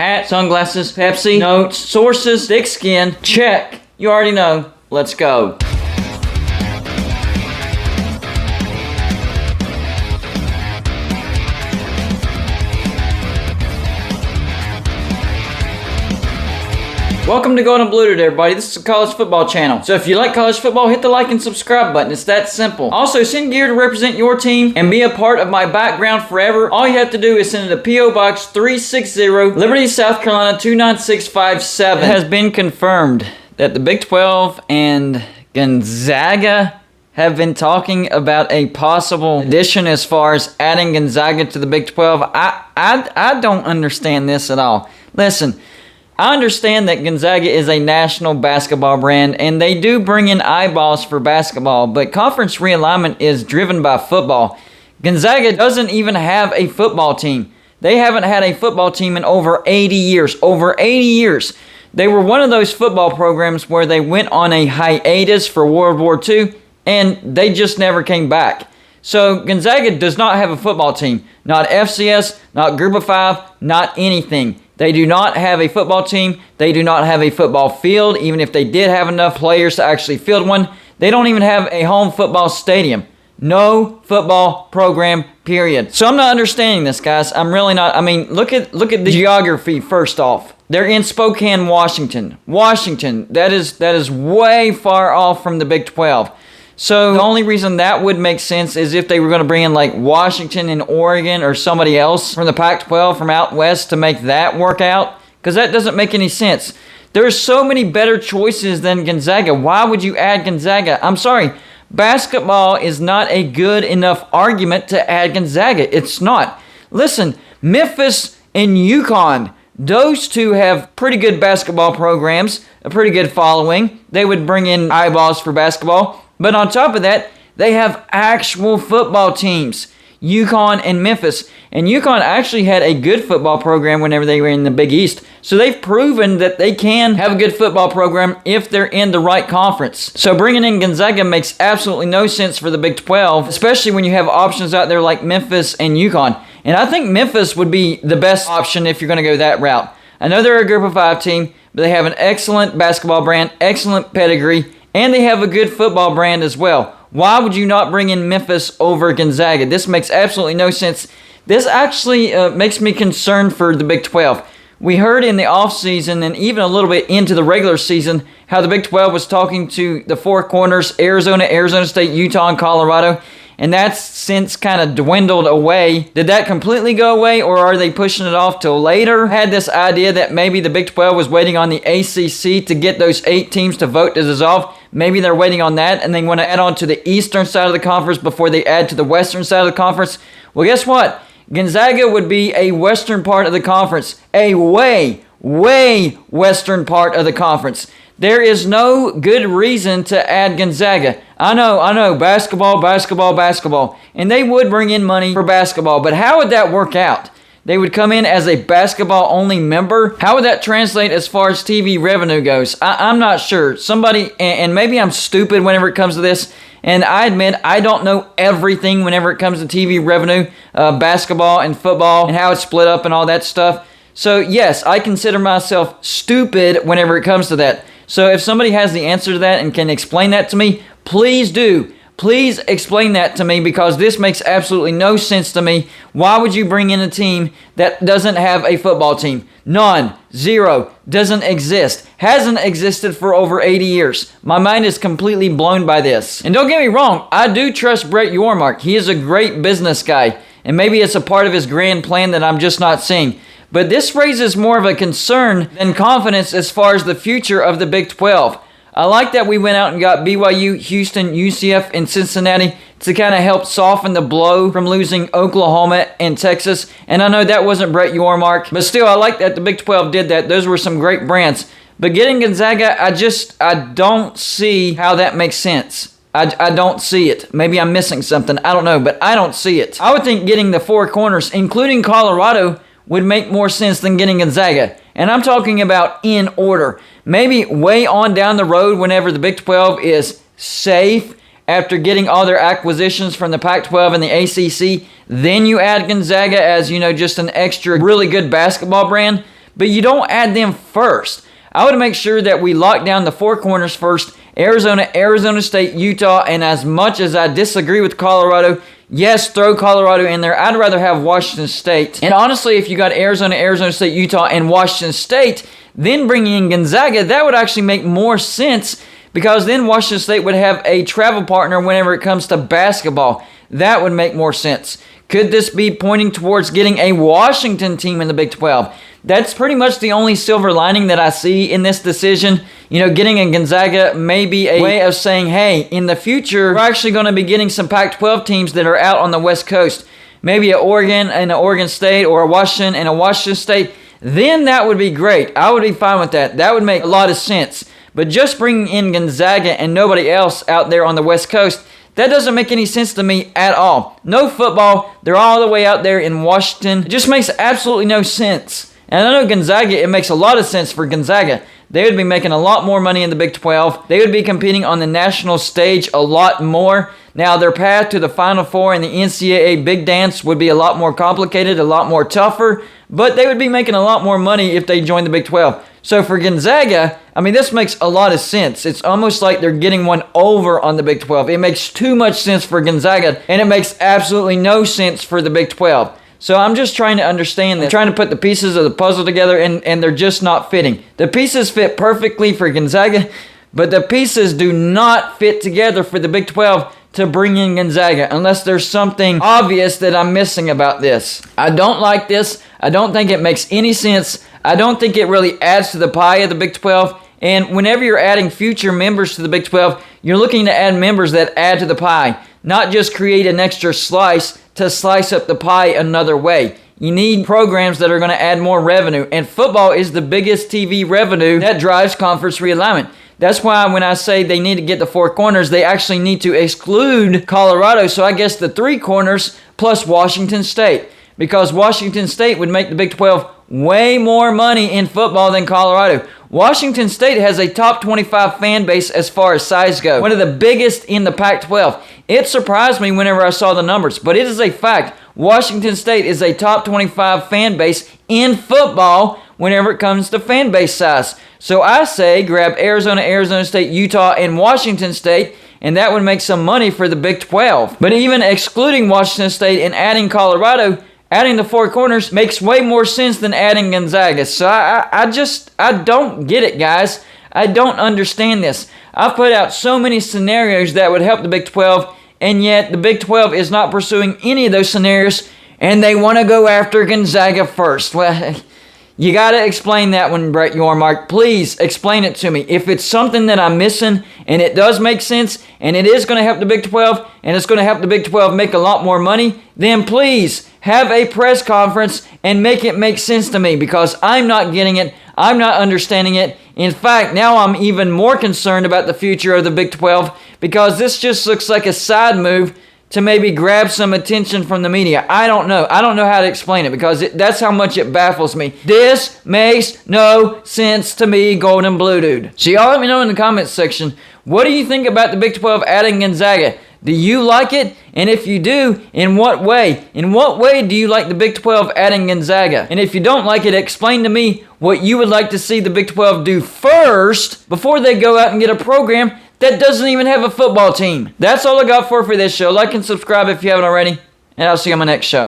hat, sunglasses, Pepsi, notes, sources, thick skin. Check. You already know. Let's go. Welcome to Gold and Blue, everybody. This is a college football channel. So if you like college football, hit the like and subscribe button. It's that simple. Also, send gear to represent your team and be a part of my background forever. All you have to do is send it to P.O. Box 360, Liberty, South Carolina 29657. It has been confirmed that the Big 12 and Gonzaga have been talking about a possible addition as far as adding Gonzaga to the Big 12. I don't understand this at all. Listen, I understand that Gonzaga is a national basketball brand, and they do bring in eyeballs for basketball, but conference realignment is driven by football. Gonzaga doesn't even have a football team. They haven't had a football team in over 80 years. Over 80 years. They were one of those football programs where they went on a hiatus for World War II, and they just never came back. So Gonzaga does not have a football team. Not FCS, not Group of Five, not anything. They do not have a football team. They do not have a football field. Even if they did have enough players to actually field one, they don't even have a home football stadium. No football program, period. So I'm not understanding this, guys. I'm really not. I mean, look at the geography first off. They're in Spokane, Washington. Washington, that is way far off from the Big 12. So the only reason that would make sense is if they were going to bring in like Washington and Oregon or somebody else from the Pac-12 from out west to make that work out, because that doesn't make any sense. There's so many better choices than Gonzaga. Why would you add Gonzaga? I'm sorry, basketball is not a good enough argument to add Gonzaga. It's not. Listen, Memphis and UConn, those two have pretty good basketball programs, a pretty good following. They would bring in eyeballs for basketball. But on top of that, they have actual football teams, UConn and Memphis. And UConn actually had a good football program whenever they were in the Big East. So they've proven that they can have a good football program if they're in the right conference. So bringing in Gonzaga makes absolutely no sense for the Big 12, especially when you have options out there like Memphis and UConn. And I think Memphis would be the best option if you're going to go that route. I know they're a Group of Five team, but they have an excellent basketball brand, excellent pedigree, and they have a good football brand as well. Why would you not bring in Memphis over Gonzaga? This makes absolutely no sense. This actually makes me concerned for the Big 12. We heard in the offseason and even a little bit into the regular season how the Big 12 was talking to the four corners, Arizona, Arizona State, Utah, and Colorado. And that's since kind of dwindled away. Did that completely go away, or are they pushing it off till later? Had this idea that maybe the Big 12 was waiting on the ACC to get those 8 teams to vote to dissolve. Maybe they're waiting on that, and they want to add on to the eastern side of the conference before they add to the western side of the conference. Well, guess what? Gonzaga would be a western part of the conference. A way western part of the conference. There is no good reason to add Gonzaga. I know, basketball. And they would bring in money for basketball, but how would that work out? They would come in as a basketball-only member. How would that translate as far as TV revenue goes? I'm not sure. Somebody, and maybe I'm stupid whenever it comes to this, and I admit I don't know everything whenever it comes to TV revenue, basketball and football, and how it's split up and all that stuff. So yes, I consider myself stupid whenever it comes to that. So if somebody has the answer to that and can explain that to me, please do. Please explain that to me, because this makes absolutely no sense to me. Why would you bring in a team that doesn't have a football team? None. Zero. Doesn't exist. Hasn't existed for over 80 years. My mind is completely blown by this. And don't get me wrong, I do trust Brett Yormark. He is a great business guy, and maybe it's a part of his grand plan that I'm just not seeing. But this raises more of a concern than confidence as far as the future of the Big 12. I like that we went out and got BYU, Houston, UCF, and Cincinnati to kind of help soften the blow from losing Oklahoma and Texas. And I know that wasn't Brett Yormark, but still, I like that the Big 12 did that. Those were some great brands. But getting Gonzaga, I don't see how that makes sense. I don't see it. Maybe I'm missing something. I don't know, but I don't see it. I would think getting the four corners, including Colorado, would make more sense than getting Gonzaga. And I'm talking about in order. Maybe way on down the road whenever the Big 12 is safe after getting all their acquisitions from the Pac-12 and the ACC, then you add Gonzaga as, just an extra really good basketball brand. but you don't add them first. I would make sure that we lock down the four corners first: Arizona, Arizona State, Utah, and as much as I disagree with Colorado, yes, throw Colorado in there. I'd rather have Washington State. And honestly, if you got Arizona, Arizona State, Utah, and Washington State, then bringing in Gonzaga, that would actually make more sense, because then Washington State would have a travel partner whenever it comes to basketball. That would make more sense. Could this be pointing towards getting a Washington team in the Big 12? That's pretty much the only silver lining that I see in this decision. You know, getting a Gonzaga may be a way of saying, hey, in the future, we're actually going to be getting some Pac-12 teams that are out on the West Coast. Maybe an Oregon and an Oregon State, or a Washington and a Washington State. Then that would be great. I would be fine with that. That would make a lot of sense. But just bringing in Gonzaga and nobody else out there on the West Coast, that doesn't make any sense to me at all. No football. They're all the way out there in Washington. It just makes absolutely no sense. And I know Gonzaga, it makes a lot of sense for Gonzaga. They would be making a lot more money in the Big 12. They would be competing on the national stage a lot more. Now, their path to the Final Four in the NCAA Big Dance would be a lot more complicated, a lot more tougher, but they would be making a lot more money if they joined the Big 12. So for Gonzaga, I mean, this makes a lot of sense. It's almost like they're getting one over on the Big 12. It makes too much sense for Gonzaga, and it makes absolutely no sense for the Big 12. So I'm just trying to understand that. I'm trying to put the pieces of the puzzle together, and they're just not fitting. The pieces fit perfectly for Gonzaga, but the pieces do not fit together for the Big 12 to bring in Gonzaga, unless there's something obvious that I'm missing about this. I don't like this. I don't think it makes any sense. I don't think it really adds to the pie of the Big 12. And whenever you're adding future members to the Big 12, you're looking to add members that add to the pie, not just create an extra slice to slice up the pie another way. You need programs that are going to add more revenue, and football is the biggest TV revenue that drives conference realignment. That's why when I say they need to get the four corners, they actually need to exclude Colorado. So I guess the three corners plus Washington State, because Washington State would make the Big 12 way more money in football than Colorado. Washington State has a top 25 fan base as far as size goes, one of the biggest in the Pac-12. It surprised me whenever I saw the numbers, but it is a fact. Washington State is a top 25 fan base in football whenever it comes to fan base size. So I say grab Arizona, Arizona State, Utah, and Washington State, and that would make some money for the Big 12. But even excluding Washington State and adding Colorado, adding the four corners makes way more sense than adding Gonzaga. So I don't get it, guys. I don't understand this. I've put out so many scenarios that would help the Big 12, and yet the Big 12 is not pursuing any of those scenarios, and they want to go after Gonzaga first. Well, you got to explain that one, Brett Yormark. Please explain it to me. If it's something that I'm missing and it does make sense and it is going to help the Big 12 and it's going to help the Big 12 make a lot more money, then please have a press conference and make it make sense to me, because I'm not getting it. I'm not understanding it. In fact, now I'm even more concerned about the future of the Big 12, because this just looks like a side move to maybe grab some attention from the media. I don't know. I don't know how to explain it, because that's how much it baffles me. This makes no sense to me, Golden Blue Dude. So y'all let me know in the comments section, what do you think about the Big 12 adding Gonzaga? Do you like it? And if you do, in what way? In what way do you like the Big 12 adding Gonzaga? And if you don't like it, explain to me what you would like to see the Big 12 do first before they go out and get a program that doesn't even have a football team. That's all I got for this show. Like and subscribe if you haven't already, and I'll see you on my next show.